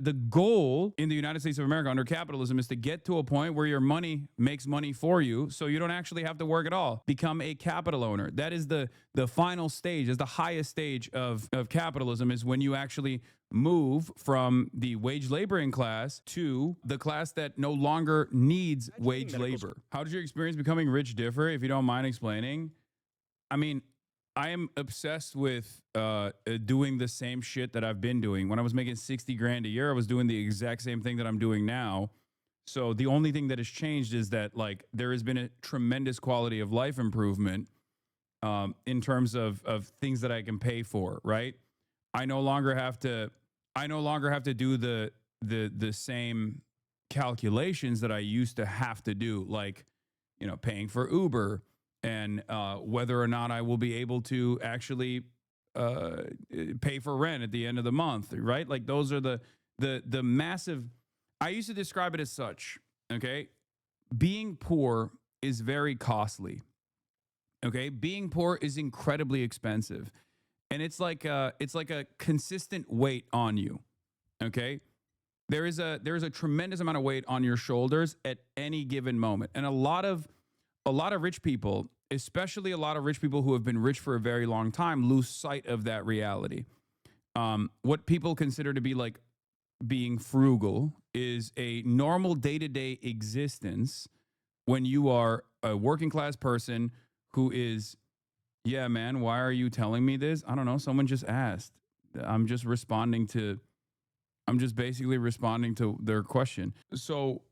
the goal in the United States of America under capitalism is to get to a point where your money makes money for you, so you don't actually have to work at all. Become a capital owner. That is the final stage, is the highest stage of capitalism, is when you actually move from the wage laboring class to the class that no longer needs wage labor. How did your experience becoming rich differ, if you don't mind explaining? I mean, I am obsessed with doing the same shit that I've been doing. When I was making 60 grand a year, I was doing the exact same thing that I'm doing now. So the only thing that has changed is that, like, there has been a tremendous quality of life improvement in terms of things that I can pay for, right? I no longer have to do the same calculations that I used to have to do, like, you know, paying for Uber, and whether or not I will be able to actually pay for rent at the end of the month, right? Like, those are the massive. I used to describe it as such. Okay, being poor is very costly. Okay, being poor is incredibly expensive, and it's like a consistent weight on you. Okay, there is a tremendous amount of weight on your shoulders at any given moment, and a lot of rich people, especially a lot of rich people who have been rich for a very long time, lose sight of that reality. What people consider to be like being frugal is a normal day-to-day existence when you are a working class person who is, yeah, man, why are you telling me this? I don't know. Someone just asked. I'm just basically responding to their question. So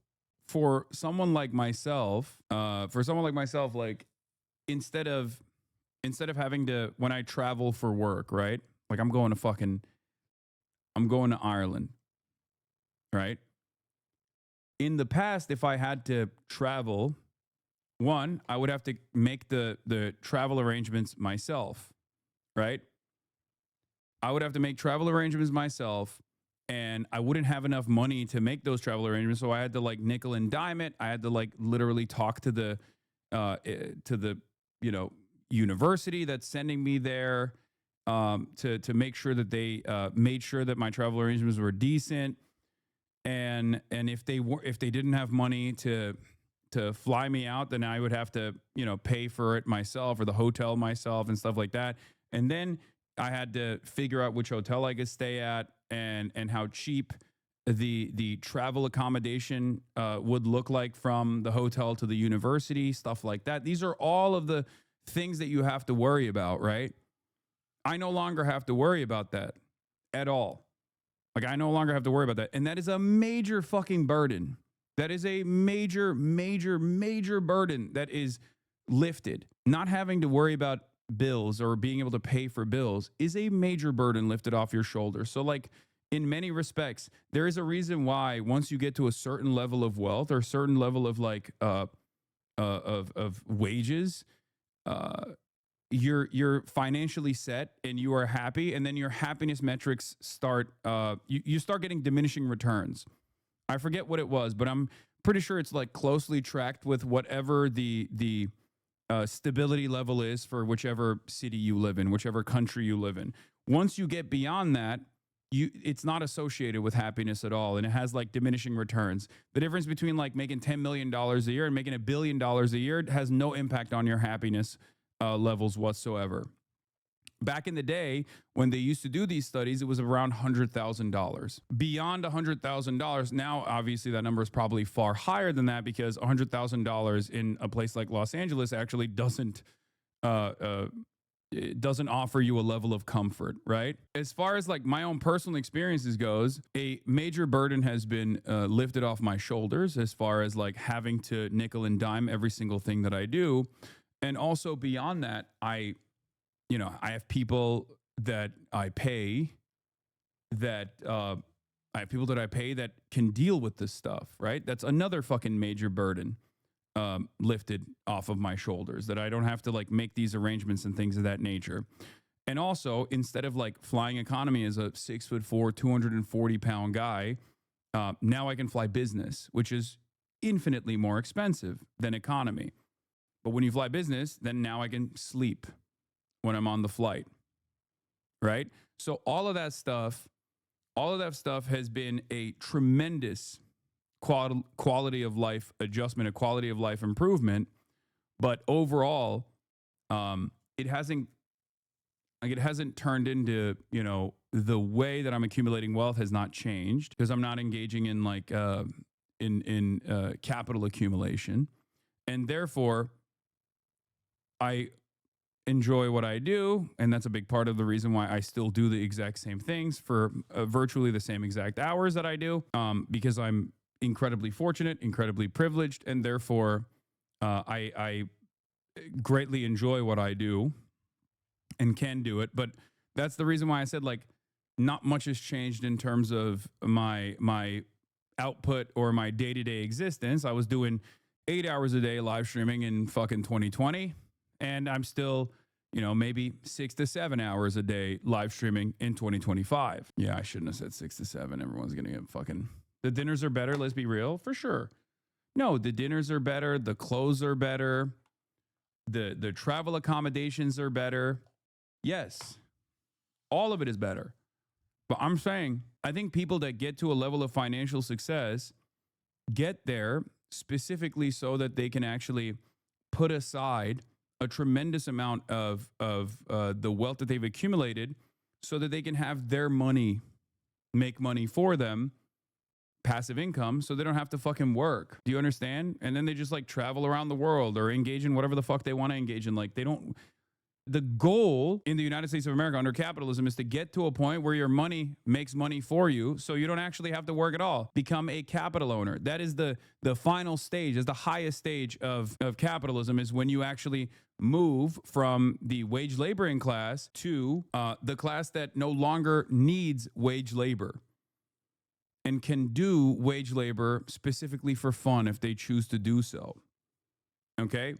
for someone like myself, like, instead of having to, when I travel for work, right? Like, I'm going to Ireland, right? In the past, if I had to travel, one, I would have to make the travel arrangements myself, right? I would have to make travel arrangements myself, and I wouldn't have enough money to make those travel arrangements. So I had to, like, nickel and dime it. I had to, like, literally talk to the you know, university that's sending me there, to make sure that they made sure that my travel arrangements were decent. And if they didn't have money to fly me out, then I would have to, you know, pay for it myself, or the hotel myself, and stuff like that. And then I had to figure out which hotel I could stay at, and how cheap the travel accommodation would look like from the hotel to the university, stuff like that. These are all of the things that you have to worry about, right? I no longer have to worry about that at all. Like, I no longer have to worry about that. And that is a major fucking burden. That is a major, major, major burden that is lifted. Not having to worry about bills or being able to pay for bills is a major burden lifted off your shoulders. So, like, in many respects, there is a reason why once you get to a certain level of wealth, or a certain level of, like, of wages, you're financially set and you are happy, and then your happiness metrics start, you start getting diminishing returns. I forget what it was, but I'm pretty sure it's, like, closely tracked with whatever the stability level is for whichever city you live in, whichever country you live in. Once you get beyond that, it's not associated with happiness at all, and it has, like, diminishing returns. The difference between, like, making $10 million a year and making $1 billion a year has no impact on your happiness levels whatsoever. Back in the day, when they used to do these studies, it was around $100,000. Beyond $100,000, now obviously that number is probably far higher than that, because $100,000 in a place like Los Angeles actually it doesn't offer you a level of comfort, right? As far as, like, my own personal experiences goes, a major burden has been lifted off my shoulders, as far as, like, having to nickel and dime every single thing that I do. And also beyond that, I have people that I pay that can deal with this stuff, right? That's another fucking major burden lifted off of my shoulders, that I don't have to, like, make these arrangements and things of that nature. And also, instead of, like, flying economy as a 6'4", 240-pound guy, now I can fly business, which is infinitely more expensive than economy. But when you fly business, then now I can sleep when I'm on the flight, right? So all of that stuff All of that stuff has been a tremendous quality of life adjustment, a quality of life improvement. But overall, it hasn't it hasn't turned into, the way that I'm accumulating wealth has not changed because I'm not engaging in capital accumulation, and therefore I enjoy what I do, and that's a big part of the reason why I still do the exact same things for virtually the same exact hours that I do, because I'm incredibly fortunate, incredibly privileged, and therefore I greatly enjoy what I do and can do it. But that's the reason why I said, like, not much has changed in terms of my output or my day-to-day existence. I was doing 8 hours a day live streaming in fucking 2020, and I'm still, maybe 6 to 7 hours a day live streaming in 2025. Yeah, I shouldn't have said 6 to 7. Everyone's gonna get fucking, the dinners are better, let's be real, for sure. No, the dinners are better, the clothes are better, the travel accommodations are better. Yes, all of it is better. But I'm saying, I think people that get to a level of financial success get there specifically so that they can actually put aside a tremendous amount of the wealth that they've accumulated so that they can have their money make money for them, passive income, so they don't have to fucking work. Do you understand? And then they just like travel around the world or engage in whatever the fuck they want to engage in. Like, they don't. The goal in the United States of America under capitalism is to get to a point where your money makes money for you so you don't actually have to work at all. Become a capital owner. That is the final stage, is the highest stage of capitalism, is when you actually move from the wage laboring class to the class that no longer needs wage labor and can do wage labor specifically for fun if they choose to do so. Okay?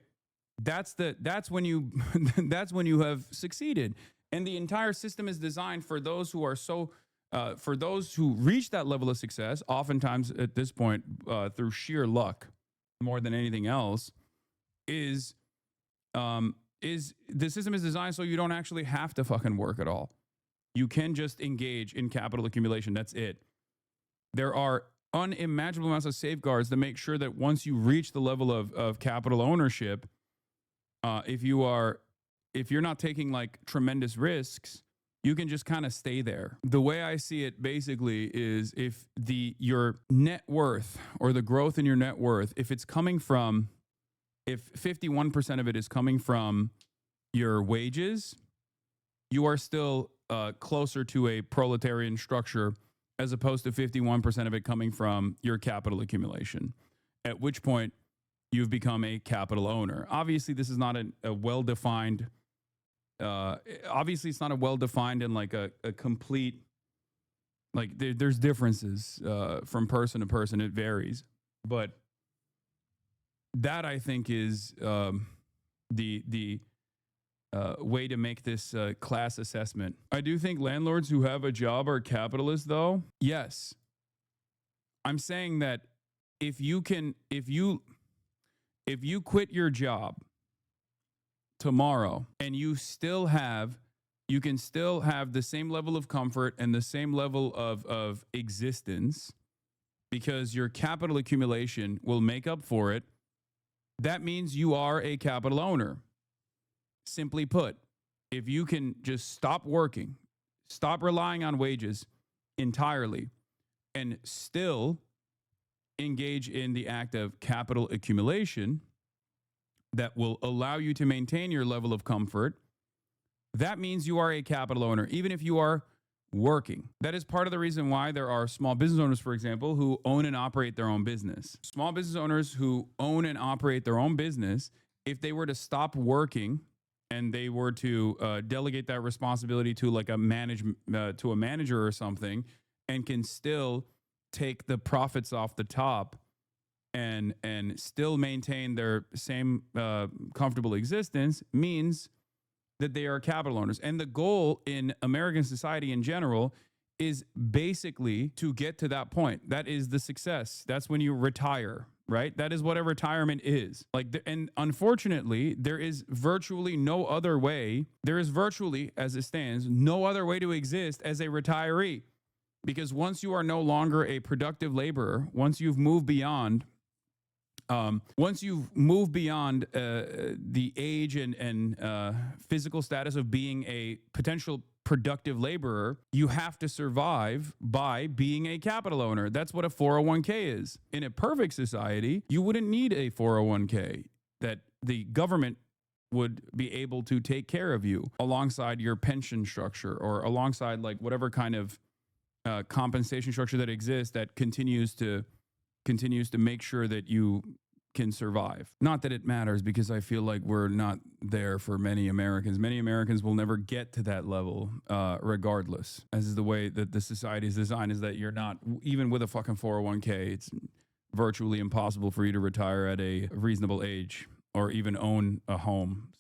That's when you that's when you have succeeded. And the entire system is designed for those who are for those who reach that level of success, oftentimes at this point through sheer luck more than anything else, is the system is designed so you don't actually have to fucking work at all. You can just engage in capital accumulation. That's it. There are unimaginable amounts of safeguards to make sure that once you reach the level of capital ownership, if you're not taking like tremendous risks, you can just kind of stay there. The way I see it basically is, if your net worth or the growth in your net worth, if 51% of it is coming from your wages, you are still closer to a proletarian structure, as opposed to 51% of it coming from your capital accumulation, at which point you've become a capital owner. Obviously, this is not a well-defined, obviously it's not a well-defined and like a complete, like there's differences from person to person. It varies. But that, I think, is the way to make this class assessment. I do think landlords who have a job are capitalists, though. Yes. I'm saying that if you quit your job tomorrow and you can still have the same level of comfort and the same level of existence, because your capital accumulation will make up for it, that means you are a capital owner. Simply put, if you can just stop working, stop relying on wages entirely, and still engage in the act of capital accumulation that will allow you to maintain your level of comfort, that means you are a capital owner, even if you are working. That is part of the reason why there are small business owners, for example, who own and operate their own business. Small business owners who own and operate their own business, if they were to stop working and they were to delegate that responsibility to like a manager or something, and can still take the profits off the top and still maintain their same comfortable existence, means that they are capital owners. And the goal in American society in general is basically to get to that point. That is the success. That's when you retire, right? That is what a retirement is. And unfortunately, there is virtually no other way. There is virtually, as it stands, no other way to exist as a retiree. Because once you are no longer a productive laborer, once you've moved beyond the age and physical status of being a potential productive laborer, you have to survive by being a capital owner. That's what a 401k is. In a perfect society, you wouldn't need a 401k, that the government would be able to take care of you alongside your pension structure, or alongside like whatever kind of compensation structure that exists that continues to make sure that you can survive. Not that it matters, because I feel like we're not there for many Americans. Many Americans will never get to that level, regardless. As is the way that the society is designed, is that you're not, even with a fucking 401k, it's virtually impossible for you to retire at a reasonable age or even own a home.